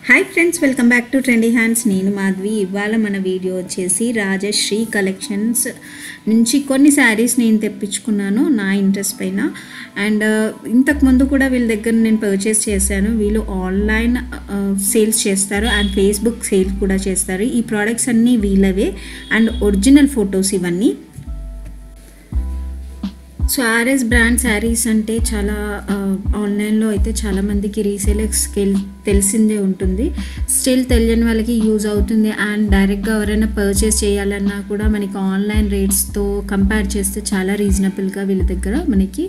Hi friends, welcome back to trendy hands. నేను మాధవి. ఇవాళ మన వీడియో వచ్చేసి రాజశ్రీ కలెక్షన్స్ నుంచి కొన్ని శారీస్ నేను తెప్పించుకున్నాను నా ఇంట్రెస్ట్ పైన. అండ్ ఇంతకుముందు కూడా వీళ్ళ దగ్గర నేను పర్చేస్ చేశాను. వీళ్ళు ఆన్లైన్ సేల్స్ చేస్తారు అండ్ ఫేస్బుక్ సేల్స్ కూడా చేస్తారు. ఈ ప్రోడక్ట్స్ అన్నీ వీళ్ళవే అండ్ ఒరిజినల్ ఫొటోస్ ఇవన్నీ. సో ఆర్ఎస్ బ్రాండ్ శారీస్ అంటే చాలా ఆన్లైన్లో అయితే చాలామందికి రీసేల్స్కి తెలిసిందే ఉంటుంది. స్టిల్ తెలియని వాళ్ళకి యూజ్ అవుతుంది. అండ్ డైరెక్ట్గా ఎవరైనా పర్చేస్ చేయాలన్నా కూడా మనకి ఆన్లైన్ రేట్స్తో కంపేర్ చేస్తే చాలా రీజనబుల్గా వీళ్ళ దగ్గర మనకి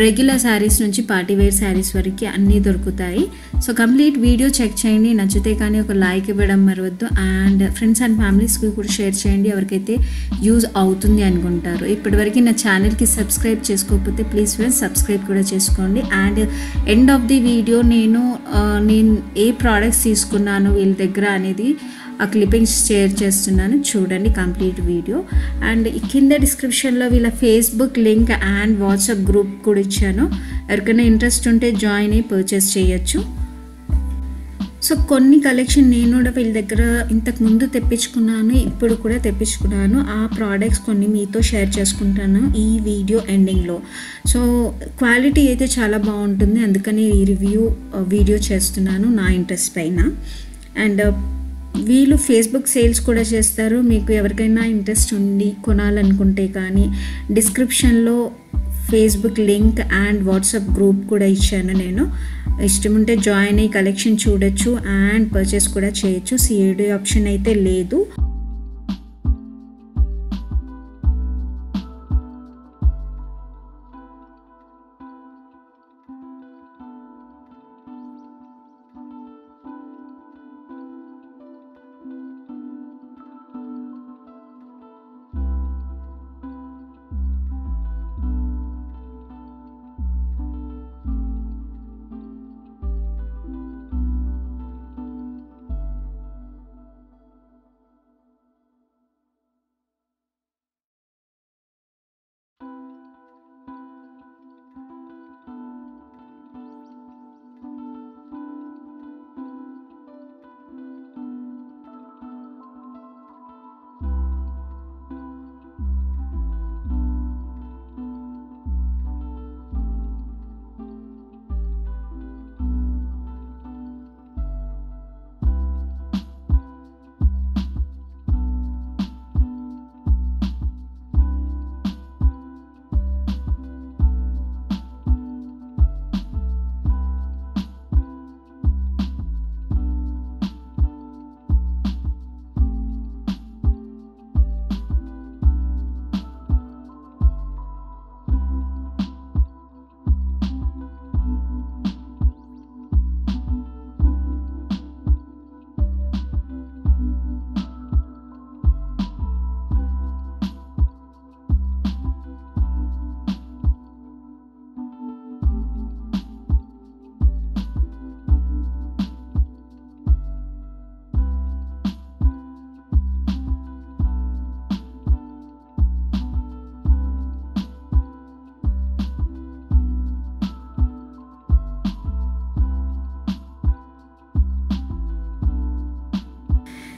రెగ్యులర్ శారీస్ నుంచి పార్టీవేర్ శారీస్ వరకు అన్నీ దొరుకుతాయి. సో కంప్లీట్ వీడియో చెక్ చేయండి. నచ్చితే కానీ ఒక లైక్ ఇవ్వడం మరవద్దు. అండ్ ఫ్రెండ్స్ అండ్ ఫ్యామిలీస్కి కూడా షేర్ చేయండి ఎవరికైతే యూజ్ అవుతుంది అనుకుంటారు. ఇప్పటివరకు నా ఛానల్కి సబ్స్క్రైబ్ చేసుకోకపోతే ప్లీజ్ ఫ్రెండ్స్ సబ్స్క్రైబ్ కూడా చేసుకోండి. And end of the video నేను ఏ ప్రోడక్ట్స్ తీసుకున్నాను వీళ్ళ దగ్గర అనేది ఆ క్లిప్పింగ్స్ షేర్ చేస్తున్నాను, చూడండి కంప్లీట్ వీడియో. అండ్ కింద డిస్క్రిప్షన్లో వీళ్ళ Facebook link and WhatsApp group కూడా ఇచ్చాను. ఎవరికైనా ఇంట్రెస్ట్ ఉంటే జాయిన్ అయ్యి పర్చేస్ చేయొచ్చు. సో కొన్ని కలెక్షన్ నేను కూడా వీళ్ళ దగ్గర ఇంతకుముందు తెప్పించుకున్నాను, ఇప్పుడు కూడా తెప్పించుకున్నాను. ఆ ప్రోడక్ట్స్ కొన్ని మీతో షేర్ చేసుకుంటాను ఈ వీడియో ఎండింగ్లో. సో క్వాలిటీ అయితే చాలా బాగుంటుంది, అందుకని ఈ వీడియో చేస్తున్నాను నా ఇంట్రెస్ట్ పైన. అండ్ వీళ్ళు ఫేస్బుక్ సేల్స్ కూడా చేస్తారు. మీకు ఎవరికైనా ఇంట్రెస్ట్ ఉండి కొనాలనుకుంటే కానీ డిస్క్రిప్షన్లో Facebook link and WhatsApp group కూడా ఇచ్చాను. నేను ఇష్టం ఉంటే జాయిన్ అయ్యి కలెక్షన్ చూడొచ్చు అండ్ పర్చేస్ కూడా చేయొచ్చు. సిఐడి ఆప్షన్ అయితే లేదు.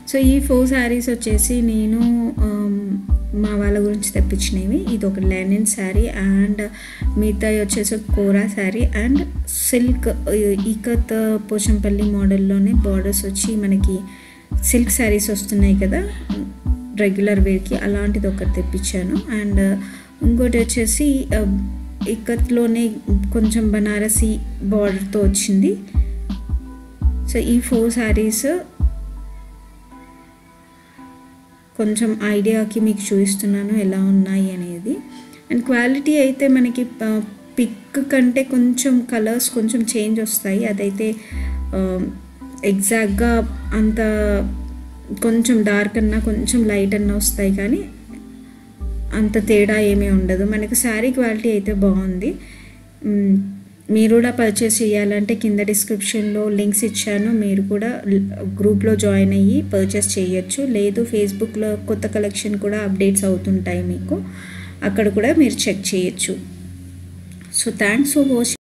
సో ఈ 4 శారీస్ వచ్చేసి నేను మా వాళ్ళ గురించి తెప్పించినవి. ఇది ఒక లెనిన్ శారీ అండ్ మిగతా వచ్చేసి కోరా శారీ అండ్ సిల్క్ ఇకత్ పోచంపల్లి మోడల్లోనే బార్డర్స్ వచ్చి మనకి సిల్క్ శారీస్ వస్తున్నాయి కదా రెగ్యులర్ వేర్కి, అలాంటిది ఒకటి తెప్పించాను. అండ్ ఇంకోటి వచ్చేసి ఇకత్లోనే కొంచెం బనారసి బార్డర్తో వచ్చింది. సో ఈ 4 శారీస్ కొంచెం ఐడియాకి మీకు చూపిస్తున్నాను ఎలా ఉన్నాయి అనేది. అండ్ క్వాలిటీ అయితే మనకి పిక్ కంటే కొంచెం కలర్స్ కొంచెం చేంజ్ వస్తాయి. అదైతే ఎగ్జాక్ట్గా అంత కొంచెం డార్క్ అన్నా కొంచెం లైట్ అన్నా వస్తాయి, కానీ అంత తేడా ఏమీ ఉండదు. మనకి శారీ క్వాలిటీ అయితే బాగుంది. మీరు కూడా పర్చేస్ చేయాలంటే కింద డిస్క్రిప్షన్లో లింక్స్ ఇచ్చాను, మీరు కూడా గ్రూప్లో జాయిన్ అయ్యి పర్చేస్ చేయొచ్చు. లేదు ఫేస్బుక్లో కొత్త కలెక్షన్ కూడా అప్డేట్స్ అవుతుంటాయి మీకు, అక్కడ కూడా మీరు చెక్ చేయొచ్చు. So thanks for watching.